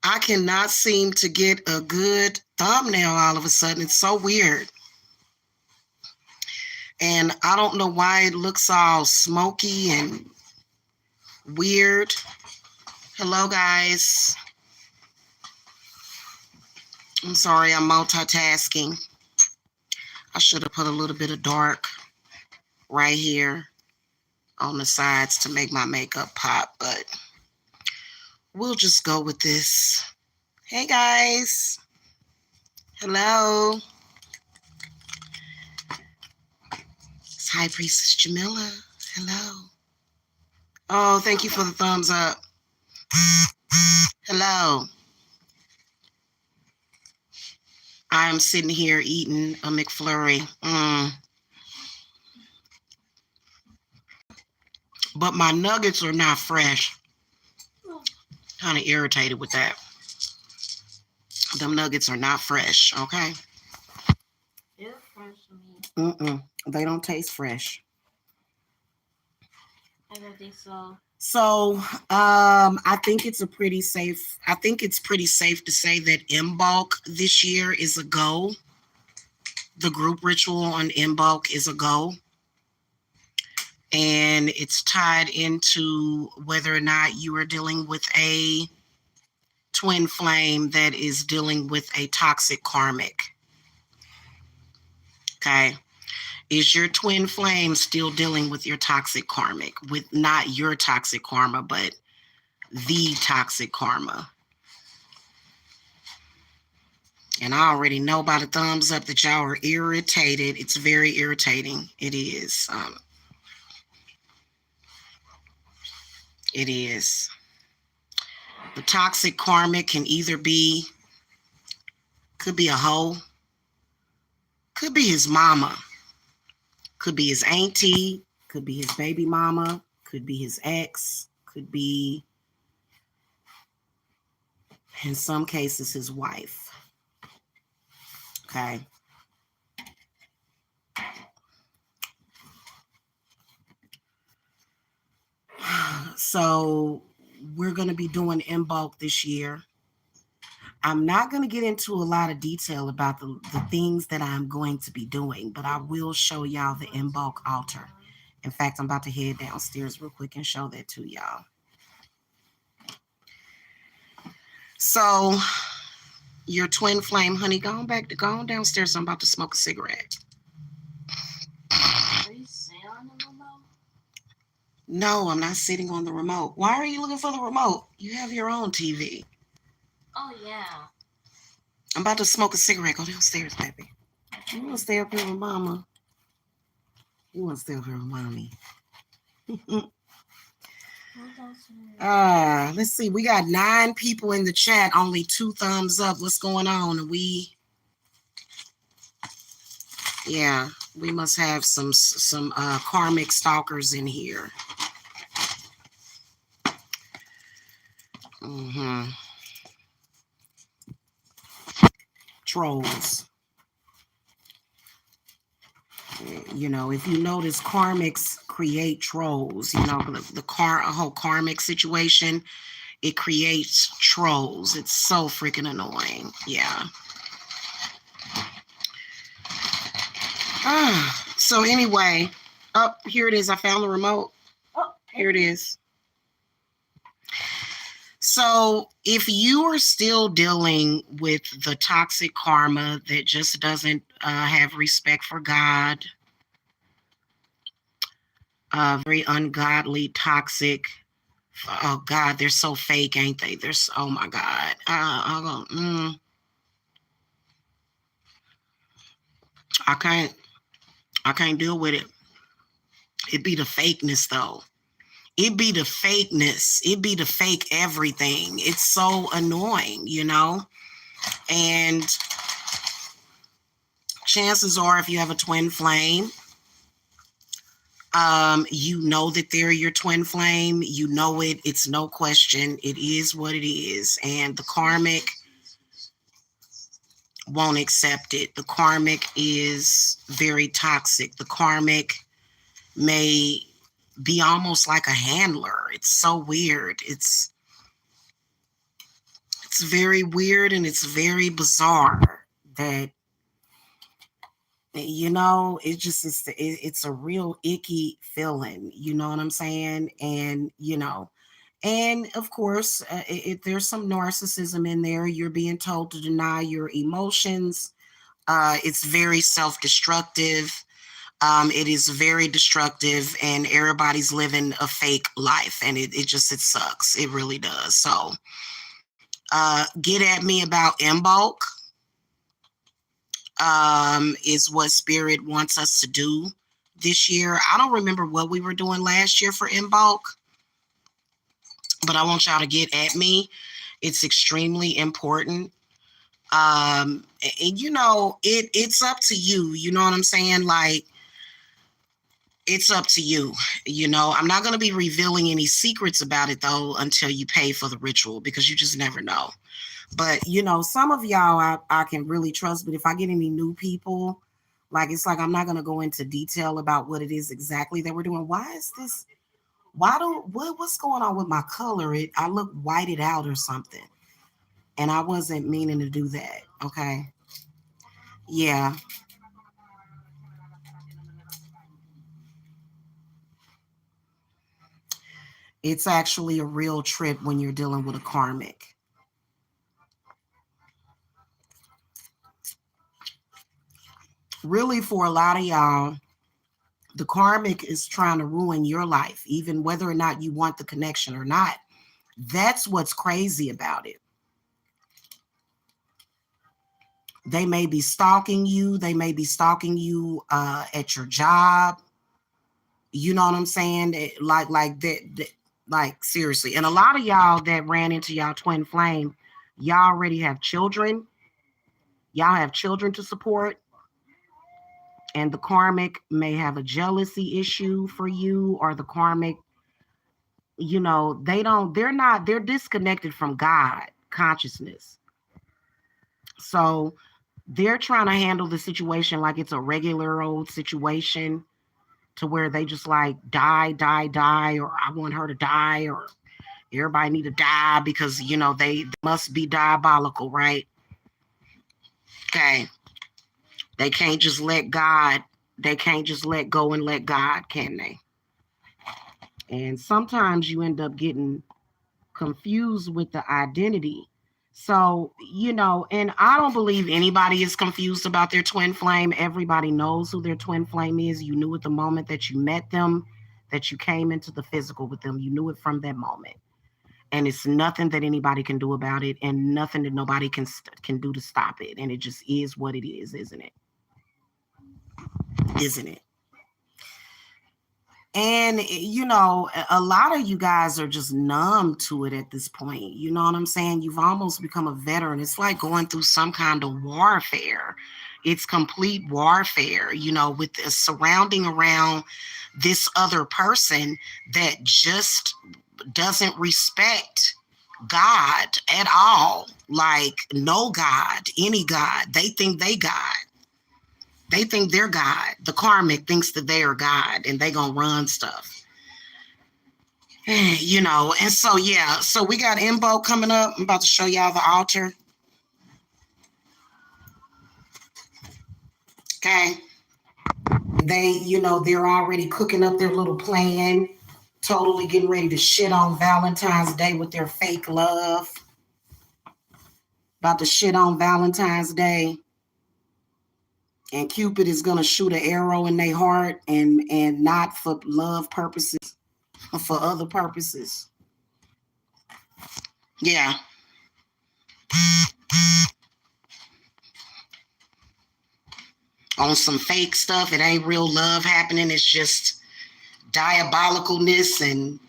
I cannot seem to get a good thumbnail all of a sudden. It's so weird. And I don't know why it looks all smoky and weird. Hello, guys. I'm sorry, I'm multitasking. I should have put a little bit of dark right here on the sides to make my makeup pop, but we'll just go with this. Hey, guys. Hello. It's High Priestess Jamila. Hello. Oh, thank you for the thumbs up. Hello. I'm sitting here eating a McFlurry. But my nuggets are not fresh. Kind of irritated with that. Them nuggets are not fresh, okay? They're fresh to me. They don't taste fresh. I don't think so. So, I think it's pretty safe to say that Bulk this year is a go. The group ritual on Bulk is a go. And it's tied into whether or not you are dealing with a twin flame that is dealing with a toxic karmic. Okay. Is your twin flame still dealing with your toxic karmic? With not your toxic karma, but the toxic karma? And I already know by the thumbs up that y'all are irritated. It's very irritating. It is. It is. The toxic karmic can either be, could be a hoe, could be his mama, could be his auntie, could be his baby mama, could be his ex, could be, in some cases, his wife. Okay. So we're going to be doing Bulk this year. I'm not going to get into a lot of detail about the things that I'm going to be doing, but I will show y'all the Bulk altar. In fact, I'm about to head downstairs real quick and show that to y'all. So your twin flame, honey, go on downstairs. I'm about to smoke a cigarette. Are you sitting on the remote? No, I'm not sitting on the remote. Why are you looking for the remote? You have your own TV. Oh, yeah. I'm about to smoke a cigarette. Go downstairs, baby. You want to stay up here with mama? You want to stay up here with mommy? Let's see. We got 9 people in the chat. Only 2 thumbs up. What's going on? We must have some karmic stalkers in here. Trolls. You know, if you notice, karmics create trolls. You know, the whole karmic situation, it creates trolls. It's so freaking annoying. Yeah. So anyway, here it is. I found the remote. Oh, here it is. So if you are still dealing with the toxic karma that just doesn't have respect for God, very ungodly, toxic. Oh God, they're so fake, ain't they? They're so, oh my God. I can't deal with it. It be the fakeness though. It be the fakeness. It be the fake everything. It's so annoying, you know? And chances are, if you have a twin flame, you know that they're your twin flame. You know it. It's no question. It is what it is. And the karmic won't accept it. The karmic is very toxic. The karmic may be almost like a handler. It's so weird. It's it's very weird and it's very bizarre that, you know, it's a real icky feeling, you know what I'm saying? And, you know, and of course, there's some narcissism in there. You're being told to deny your emotions. It's very self-destructive. It is very destructive, and everybody's living a fake life, and it sucks. It really does. So, get at me about in bulk. Is what Spirit wants us to do this year. I don't remember what we were doing last year for in bulk, but I want y'all to get at me. It's extremely important. And you know, it's up to you. You know what I'm saying? Like, it's up to you. You know, I'm not going to be revealing any secrets about it though until you pay for the ritual, because you just never know. But, you know, some of y'all I can really trust. But if I get any new people, like, it's like I'm not going to go into detail about what it is exactly that we're doing. Why is this? What's going on with my color? I look whited out or something. And I wasn't meaning to do that. Okay. Yeah. It's actually a real trip when you're dealing with a karmic. Really, for a lot of y'all, the karmic is trying to ruin your life, even whether or not you want the connection or not. That's what's crazy about it. They may be stalking you. They may be stalking you at your job. You know what I'm saying? Like that, like seriously. And a lot of y'all that ran into y'all twin flame, y'all already have children. Y'all have children to support. And the karmic may have a jealousy issue for you, or the karmic, you know, they're disconnected from God consciousness. So they're trying to handle the situation like it's a regular old situation, to where they just like die, or I want her to die, or everybody need to die because, you know, they must be diabolical, right? Okay. They can't just let God, they can't just let go and let God, can they? And sometimes you end up getting confused with the identity. So, you know, and I don't believe anybody is confused about their twin flame. Everybody knows who their twin flame is. You knew at the moment that you met them, that you came into the physical with them. You knew it from that moment. And it's nothing that anybody can do about it, and nothing that nobody can do to stop it. And it just is what it is, isn't it? Isn't it? And, you know, a lot of you guys are just numb to it at this point. You know what I'm saying? You've almost become a veteran. It's like going through some kind of warfare. It's complete warfare, you know, with the surrounding around this other person that just doesn't respect God at all. Like, no God, any God. They think they God. They think they're God. The karmic thinks that they are God, and they gonna run stuff. You know, and so yeah, so we got Imbo coming up. I'm about to show y'all the altar. Okay. They, you know, they're already cooking up their little plan, totally getting ready to shit on Valentine's Day with their fake love. About to shit on Valentine's Day. And Cupid is gonna shoot an arrow in their heart, and not for love purposes, for other purposes. Yeah. On some fake stuff. It ain't real love happening. It's just diabolicalness and,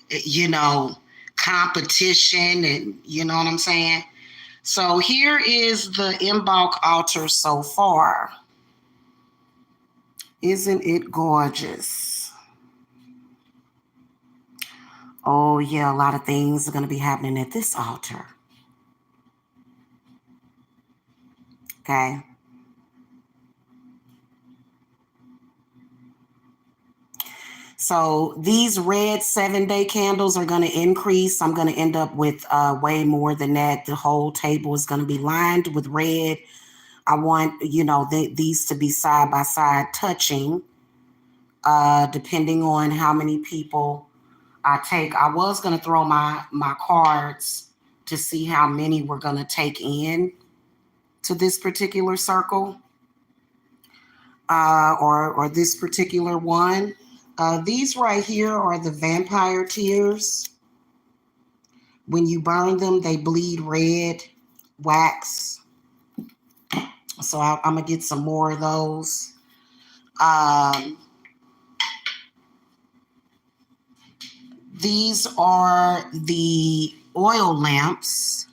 you know, competition, and you know what I'm saying? So here is the Imbolc altar so far. Isn't it gorgeous? Oh yeah, a lot of things are going to be happening at this altar. Okay. So these red 7-day candles are going to increase. I'm going to end up with way more than that. The whole table is going to be lined with red. I want, these to be side by side touching, depending on how many people I take. I was going to throw my cards to see how many we're going to take in to this particular circle, or this particular one. These right here are the vampire tears. When you burn them, they bleed red wax. So I'm going to get some more of those. These are the oil lamps.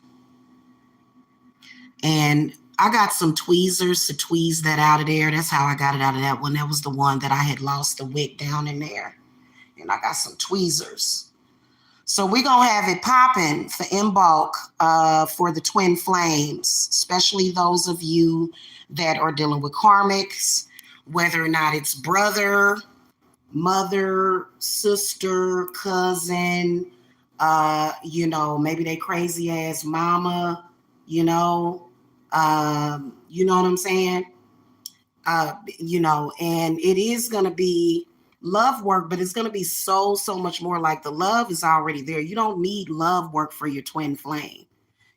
And I got some tweezers to tweeze that out of there. That's how I got it out of that one. That was the one that I had lost the wick down in there. And I got some tweezers. So we're going to have it popping for in bulk for the twin flames, especially those of you that are dealing with karmics, whether or not it's brother, mother, sister, cousin, maybe they crazy ass mama, you know what I'm saying? And it is going to be love work, but it's going to be so much more. Like the love is already there. You don't need love work for your twin flame.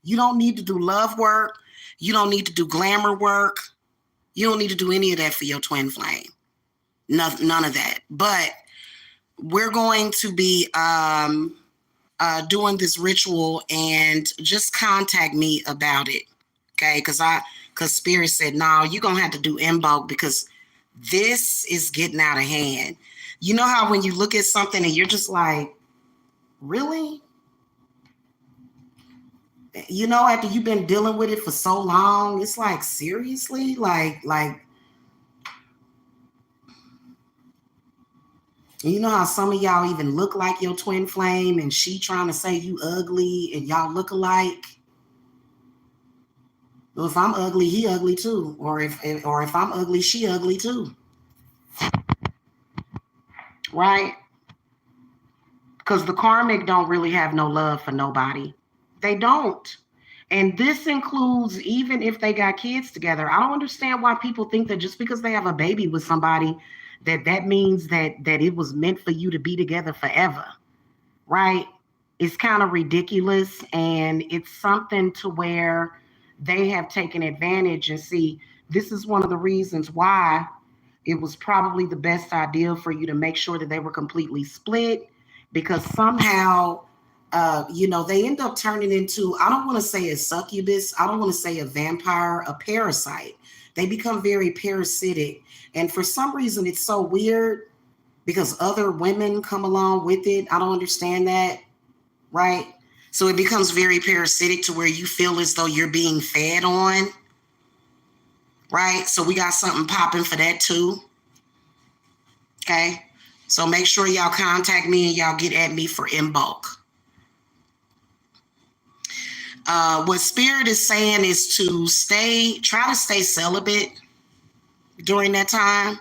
You don't need to do love work. You don't need to do glamour work. You don't need to do any of that for your twin flame. None of that. But we're going to be doing this ritual, and just contact me about it. Okay, because Spirit said, no, you're going to have to do in bulk because this is getting out of hand. You know how when you look at something and you're just like, really? After you've been dealing with it for so long, it's like, seriously? Like, you know how some of y'all even look like your twin flame and she trying to say you ugly and y'all look alike? Well, if I'm ugly, he ugly too. Or if I'm ugly, she ugly too. Right? Because the karmic don't really have no love for nobody. They don't. And this includes even if they got kids together. I don't understand why people think that just because they have a baby with somebody, that means that it was meant for you to be together forever. Right? It's kind of ridiculous. And it's something to where they have taken advantage. And see, this is one of the reasons why it was probably the best idea for you to make sure that they were completely split, because somehow, they end up turning into, I don't want to say a succubus, I don't want to say a vampire, a parasite. They become very parasitic. And for some reason, it's so weird because other women come along with it. I don't understand that, right? So it becomes very parasitic to where you feel as though you're being fed on, right? So we got something popping for that too. Okay. So make sure y'all contact me and y'all get at me for in bulk. What Spirit is saying is to try to stay celibate during that time.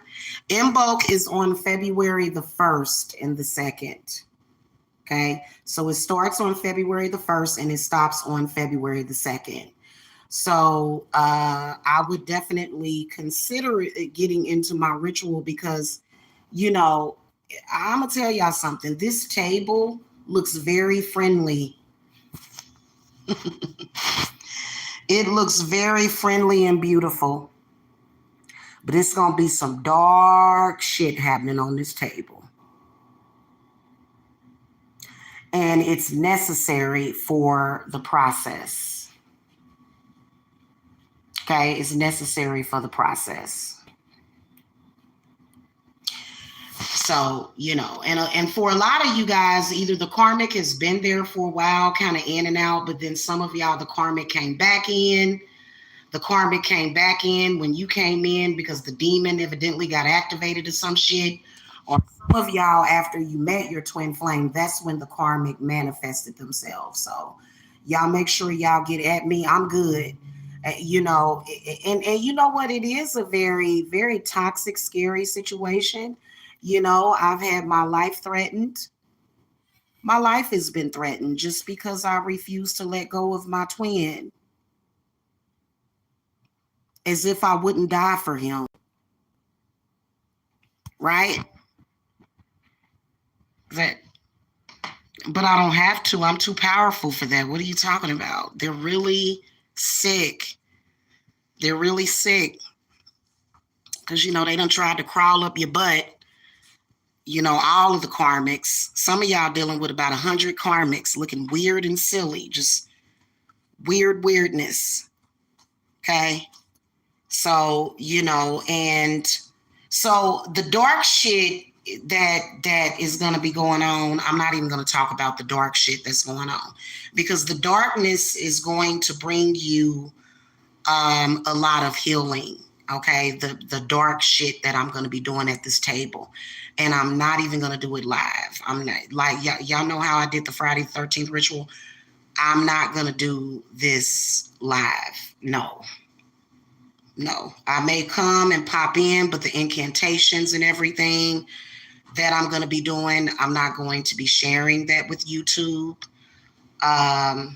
In bulk is on February the 1st and the 2nd. Okay. So it starts on February the 1st and it stops on February the 2nd. So I would definitely consider getting into my ritual because, I'm going to tell y'all something. This table looks very friendly. It looks very friendly and beautiful. But it's going to be some dark shit happening on this table. And it's necessary for the process. Okay, it's necessary for the process. So, and for a lot of you guys, either the karmic has been there for a while, kind of in and out, but then some of y'all, the karmic came back in. The karmic came back in when you came in because the demon evidently got activated or some shit. Or some of y'all, after you met your twin flame, that's when the karmic manifested themselves. So y'all make sure y'all get at me. I'm good. And you know what? It is a very, very toxic, scary situation. You know, I've had my life threatened. My life has been threatened just because I refuse to let go of my twin. As if I wouldn't die for him. Right? But I don't have to. I'm too powerful for that. What are you talking about? They're really sick. They're really sick. Because, you know, they done tried to crawl up your butt. You know, all of the karmics. Some of y'all dealing with about 100 karmics looking weird and silly. Just weirdness. Okay? So, you know, and so the dark shit that is going to be going on, I'm not even going to talk about the dark shit that's going on, because the darkness is going to bring you a lot of healing. Okay, the dark shit that I'm going to be doing at this table, and I'm not even going to do it live. I'm not, like, y'all know how I did the Friday 13th ritual. I'm not going to do this live. No, I may come and pop in, but the incantations and everything that I'm going to be doing, I'm not going to be sharing that with YouTube. I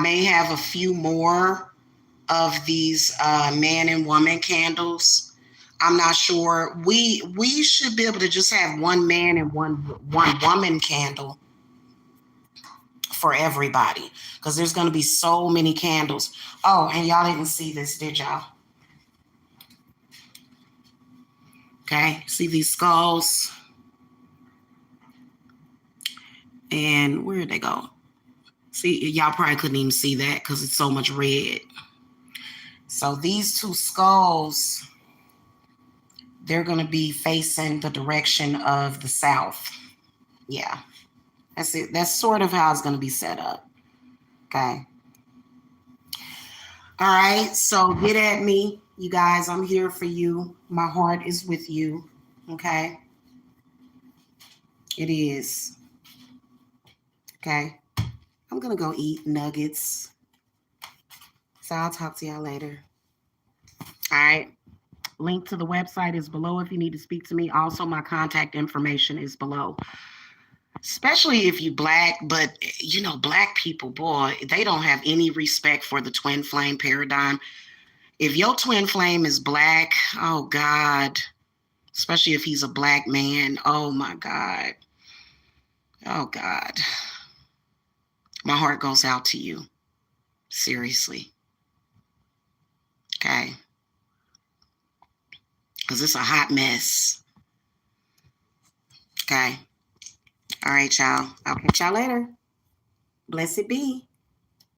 may have a few more of these man and woman candles. I'm not sure. We should be able to just have one man and one woman candle for everybody, because there's going to be so many candles. Oh, and y'all didn't see this, did y'all? Okay, see these skulls? And where did they go? See, y'all probably couldn't even see that because it's so much red. So these two skulls, they're going to be facing the direction of the south. Yeah, that's it. That's sort of how it's going to be set up. Okay. All right, so get at me, you guys. I'm here for you. My heart is with you. Okay. It is. Okay. I'm going to go eat nuggets. So I'll talk to y'all later. All right. Link to the website is below if you need to speak to me. Also, my contact information is below. Especially if you Black, but you know, Black people, boy, they don't have any respect for the twin flame paradigm. If your twin flame is Black, oh God, especially if he's a Black man, oh my God. Oh God. My heart goes out to you. Seriously. Okay. Because it's a hot mess. Okay. All right, y'all. I'll catch y'all later. Blessed be.